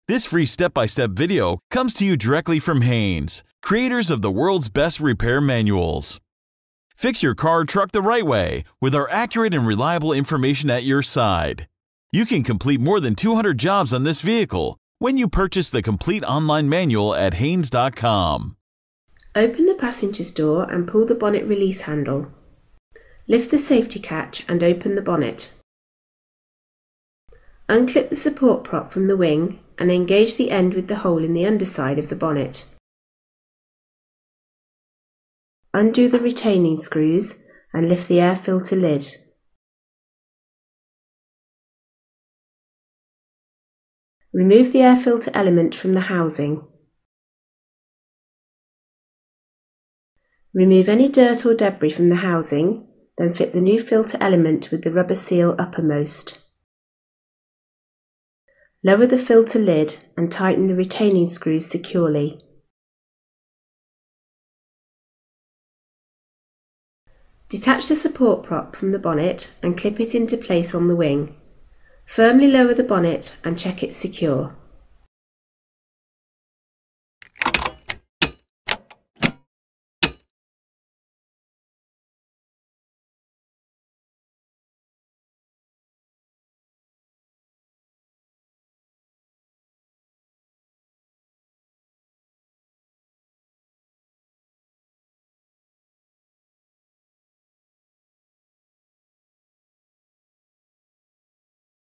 This free step-by-step video comes to you directly from Haynes, creators of the world's best repair manuals. Fix your car or truck the right way with our accurate and reliable information at your side. You can complete more than 200 jobs on this vehicle when you purchase the complete online manual at Haynes.com. Open the passenger's door and pull the bonnet release handle. Lift the safety catch and open the bonnet. Unclip the support prop from the wing and engage the end with the hole in the underside of the bonnet. Undo the retaining screws and lift the air filter lid. Remove the air filter element from the housing. Remove any dirt or debris from the housing, then fit the new filter element with the rubber seal uppermost. Lower the filter lid and tighten the retaining screws securely. Detach the support prop from the bonnet and clip it into place on the wing. Firmly lower the bonnet and check it's secure.